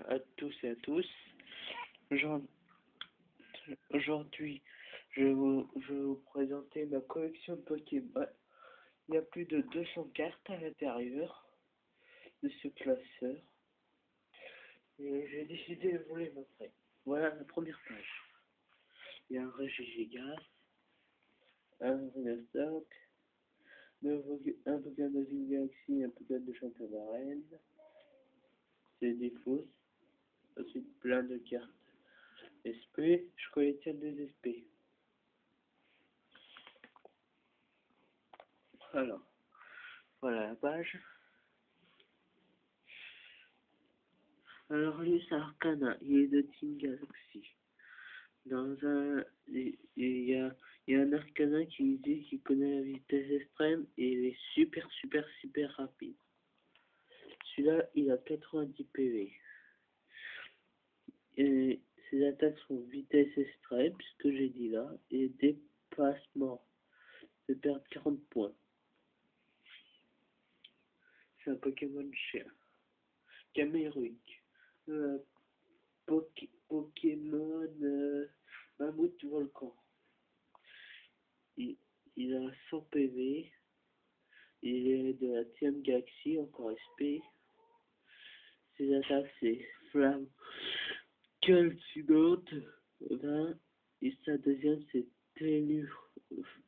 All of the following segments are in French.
à tous et à tous. Aujourd'hui, je vais vous présenter ma collection de Pokémon. Il y a plus de 200 cartes à l'intérieur de ce classeur. Et j'ai décidé de vous les montrer. Voilà la première page. Il y a un Regigigas, un Restock, un Pokémon de Ville Galaxy, un Pokémon de Champion d'Arène. C'est des fausses. Ensuite, plein de cartes SP. Je collectionne des SP. Alors, voilà la page. Alors lui c'est Arcana, il est de Team Galaxy. Il y a un Arcana qui dit qu'il connaît la vitesse extrême et il est super rapide. Celui-là il a 90 PV. Et ses attaques sont vitesse extrême, ce que j'ai dit là, et dépassement. De perdre 40 points. C'est un Pokémon cher. Cameruc. Pokémon Mammouth Volcan. Il a 100 PV. Il est de la Team Galaxy, encore SP. Ses attaques c'est Flamme Calcinante 20. Et sa deuxième c'est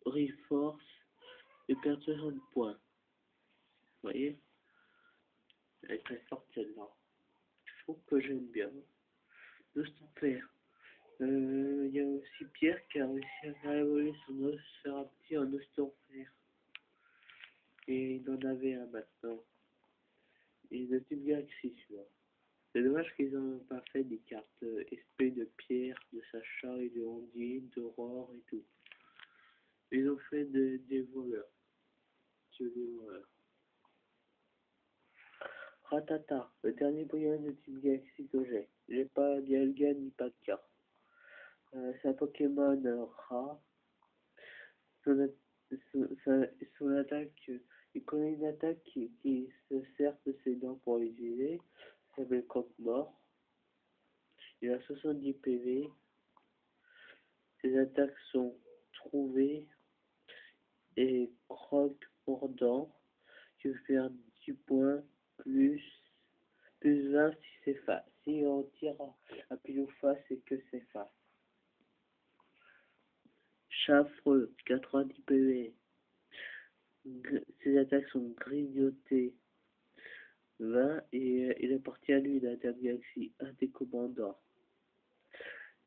Reforce. Et perd 60 points. Vous voyez? Elle est très forte celle-là. Je trouve que j'aime bien. Nostopère. Il y a aussi Pierre qui a réussi à faire évoluer son Osferapti en Nostopère. Et il en avait un maintenant. Et de Team Galaxy celui-là. C'est dommage qu'ils n'ont pas fait des cartes SP de Pierre, de Sacha et de Ondine, d'Aurore et tout. Ils ont fait des voleurs. Des voleurs. Ratata, le dernier brillant de Team Galaxy que j'ai. J'ai pas Dialga ni pas de carte. C'est un Pokémon rat. Son attaque, il connaît une attaque qui se sert de ses dents pour l'utiliser. Ça s'appelle Croque-Mort. Il a 70 PV. Ses attaques sont trouvées et croque-mordant. Tu veux faire 10 points plus 20 si c'est face. Si on tire à pile ou face et que c'est face. Chaffreux, 90 PV. Ses attaques sont grignotées 20 et il est parti à lui la Terre Galaxy, un des commandants.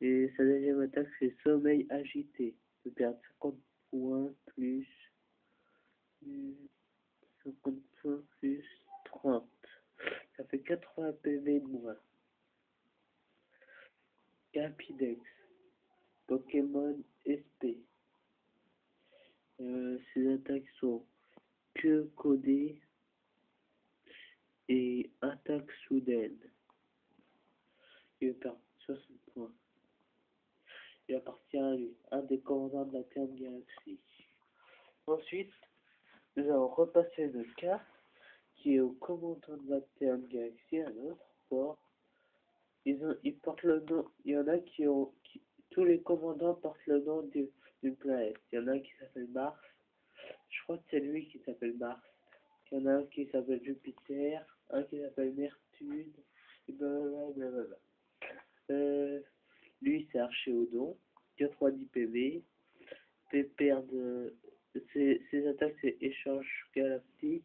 Et sa deuxième attaque c'est Sommeil agité. Il peut perdre 50 points plus 50 points plus 30. Ça fait 80 PV de moins. Capidex. Pokémon SP. Ses attaques sont queue codée et attaque soudaine. Il perd 60 points. Il appartient à lui, un des commandants de la Terre Galaxy. Ensuite, nous allons repasser de carte qui est au commandant de la Terre Galaxy, un autre fort. Ils portent le nom. Il y en a tous les commandants portent le nom d'une planète. Il y en a un qui s'appelle Mars. Je crois que c'est lui qui s'appelle Mars. Il y en a un qui s'appelle Jupiter, un qui s'appelle Neptune, et blablabla. Lui c'est Archéodon, 90 PV, ses attaques c'est échange galactique,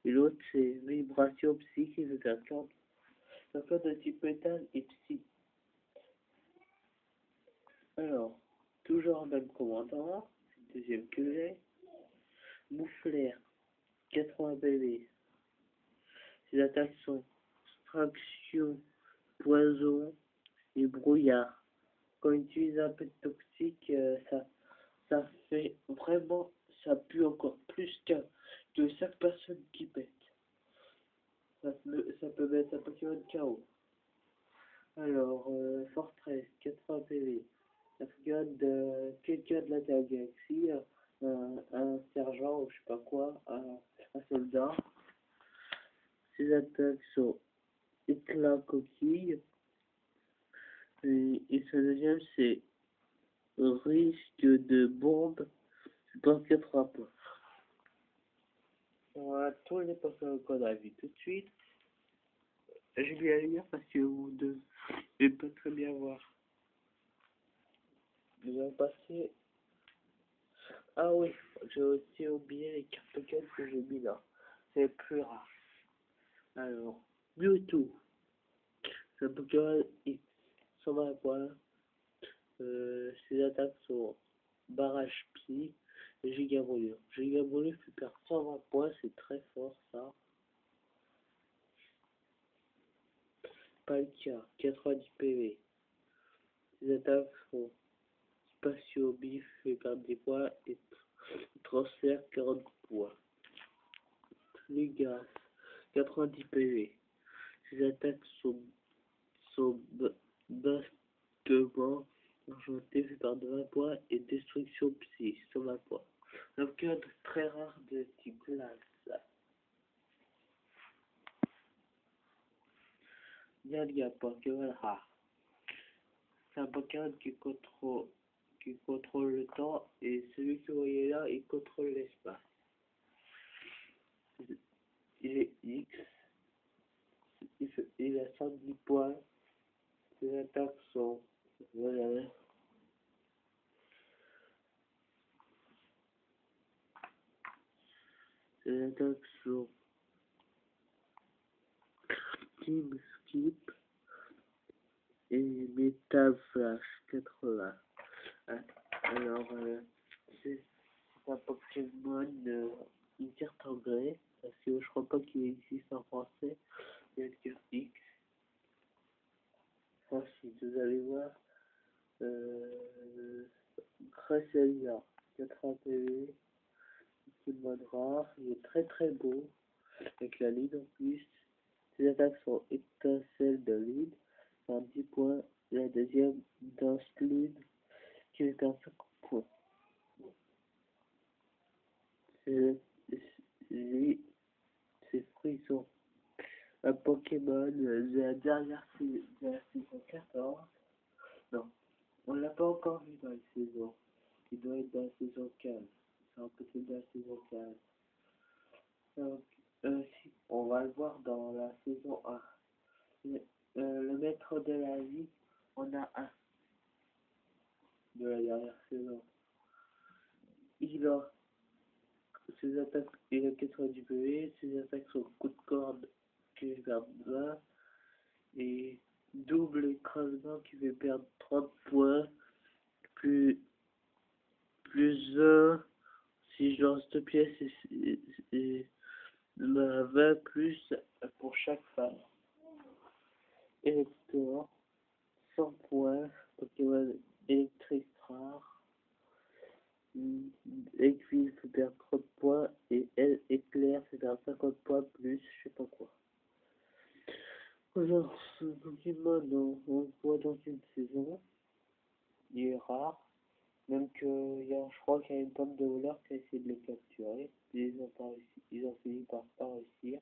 et l'autre c'est vibration psy qui veut faire 40. Donc de type métal et psy. Alors, toujours un même commandant, c'est le deuxième que j'ai. Mouflaire, 80 PV. Ses attaques sont traction, poison et brouillard. Quand on utilise un peu de toxique, ça fait vraiment, ça pue encore plus que 5 personnes qui pètent. Ça peut mettre un Pokémon KO. Alors, Fortress, 80 PV. Ça regarde quelqu'un de la Terre Galaxy, un sergent ou je sais pas quoi, un soldat. Ses attaques sont éclat coquille. Et ce deuxième, c'est risque de bombe, dans 80 points. Voilà tous les Pokémon qu'on a vu tout de suite. Je vais aller lire parce que vous deux, je peux très bien voir. Nous allons passer. Ah oui, j'ai aussi oublié les cartes Pokémon que j'ai mis là. C'est plus rare. Alors, Mewtwo. C'est un Pokémon X. 120 points. Ses attaques sont barrage pied et giga brûlure. Giga brûlure fait perdre 120 points, c'est très fort ça. Palkia, 90 PV. Ses attaques sont spatio bif fait perdre des points et transfert 40 points. Lugas, 90 PV. Ses attaques sont bastement enchantées fait perdre 20 points et destruction psy, 120 points. Un code très rare de type glace. Dialga, Pokémon rare. C'est un Pokémon qui contrôle le temps et celui que vous voyez là, il contrôle l'espace. Il est X, il a 110 points, ses attaques sont, voilà, ses attaques sont Team Skip et Metal Flash 80. Alors, c'est un Pokémon, une carte en grès, parce que je crois pas qu'il existe en français. Il y a une carte X. Ensuite, vous allez voir, Gracelia, 80 PV, Pokémon rare, il est très très beau, avec la ligne en plus. Ses attaques sont étincelles de ligne, 10 points. La deuxième, Danse Lune, qui est un 5 points. Lui, ses fruits sont un Pokémon de la dernière de la saison 14. Non, on l'a pas encore vu dans la saison. Il doit être dans la saison 15. C'est un peu dans la saison 15. Donc, si, on va le voir dans la saison 1. Le maître de la vie, on a un de la dernière saison. Il a ses attaques, il a 90 PV, ses attaques sont coup de corde qui fait perdre 20 et double écrasement qui fait perdre 30 points, plus 1 si je lance 2 pièces et 20 plus pour chaque femme. Elector, 100 points, Pokémon électrique rare. Aiguille fait perdre 30 points et elle éclair fait perdre 50 points plus je sais pas quoi. Alors, ce Pokémon, on le voit dans une saison, il est rare, même que je crois qu'il y a une pomme de voleur qui a essayé de le capturer, ils ont fini par pas réussir.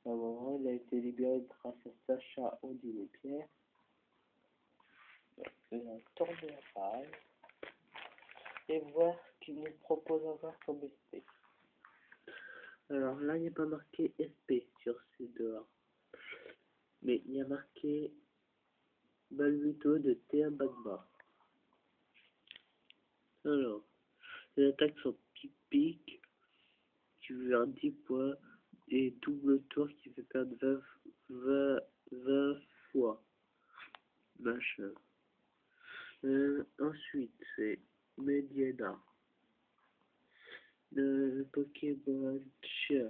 À un moment, il a été libéré grâce à Sacha Audi-les-Pierre. Il a tourné la page et voir ce qu'il nous propose encore comme SP. Alors là, il n'y a pas marqué SP sur ces deux-là. Mais il y a marqué Balbuto de Théa Bagma. Alors, les attaques sont pique-pique, qui veut faire 10 points, et double tour qui fait perdre 20 fois. Machin. Ensuite, c'est Mediana. Le Pokémon chien.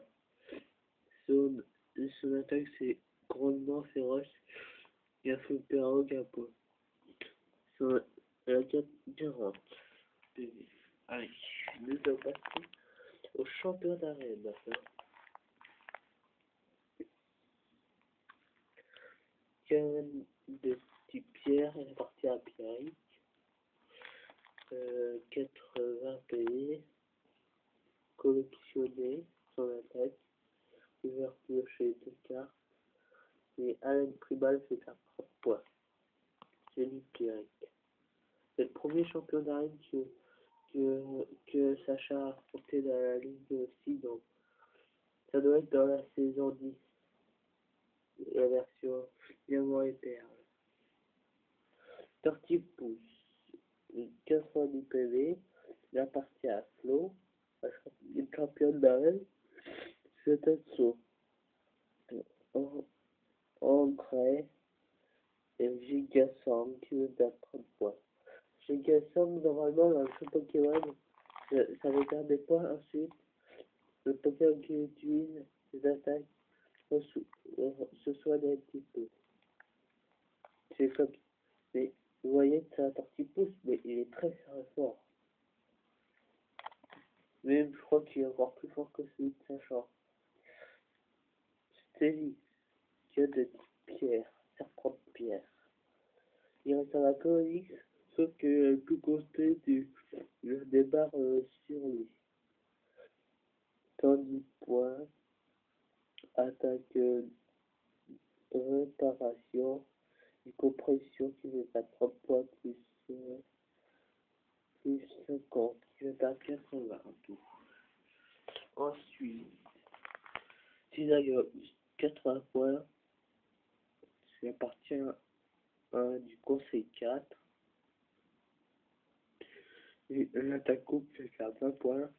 Son attaque, c'est grandement féroce. Il a fait perdre aucun point. La 40. Allez, nous allons passer au champion d'arène maintenant. Karen de type pierre, elle est partie à Pierrick. 80 PV. Collectionner son attaque. Ouverture chez deux cartes. Et Alain Tribal fait 40 points. Jenny Pierrick. C'est le premier champion d'arène que Sacha a affronté dans la Ligue aussi, donc ça doit être dans la saison 10, la version Diamant et Perle. Tortipousse, 90 PV, il appartient à Flo, une championne d'arène, c'est un saut. En grès, et Gigasang qui veut battre 30 points. Gigasang, normalement, dans le jeu Pokémon, ça veut faire des points. Ensuite, le Pokémon qui utilise ses attaques se soigne un petit peu. C'est comme. Mais vous voyez, c'est un Tortipousse, mais il est très fort. Même, je crois qu'il est encore plus fort que celui de Sachant. Stélix, qui a de pierre, serpent de pierre. Il reste à la Coolix, sauf que tout côté je débarre sur lui. 110 points, attaque réparation, une compression qui fait pas 30 points plus 50, qui fait pas 80 en tout. Ensuite, Tinaga, 80 points, qui appartient du conseil 4. L'attaque-coup fait 20 points.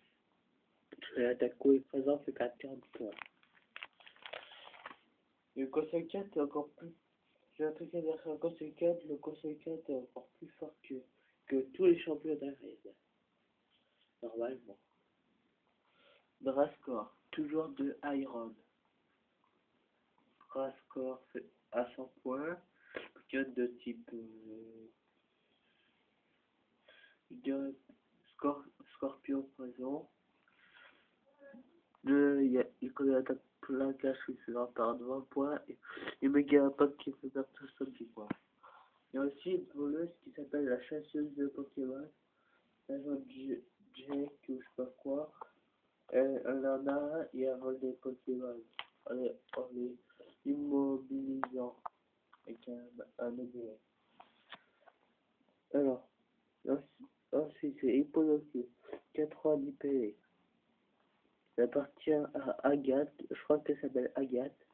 L'attaque-coup est présent fait 40 points. Le conseil 4 est encore plus. J'ai un truc à dire sur le conseil 4. Le conseil 4 est encore plus fort que tous les champions d'arène. Normalement. Drascore, toujours de Iron. Drascore fait à 100 points. Code de type. Scorpion présent. Il connaît l'attaque plaquage qui se par 20 points et Mega Impact qui fait perdre 70 points. Il y a aussi une voleuse qui s'appelle la chasseuse de Pokémon. L'agent Jake ou je sais pas quoi. Elle en a un et elle vole des Pokémon en les immobilisant avec un objet. Alors, ensuite c'est Hippoloque, 90 PV. Ça appartient à Agathe, je crois qu'elle s'appelle Agathe.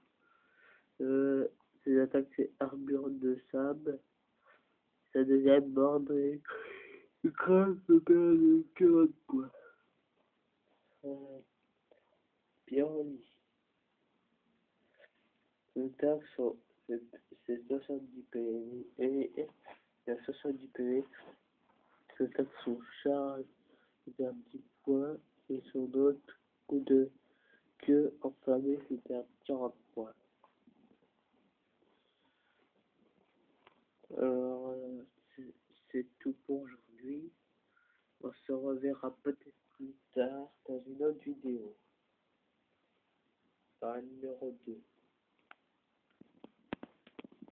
Ses attaques c'est armure de sable. Sa deuxième borne est grâce de perdre de 40 points. Piroli. Le tag c'est 70 PV et il y a 70 PV. Ce tag son charge perd 10 points et son autre coup de queue enflammé fait perdre 40 points. Alors, c'est tout pour aujourd'hui. On se reverra peut-être plus tard dans une autre vidéo. Par numéro 2.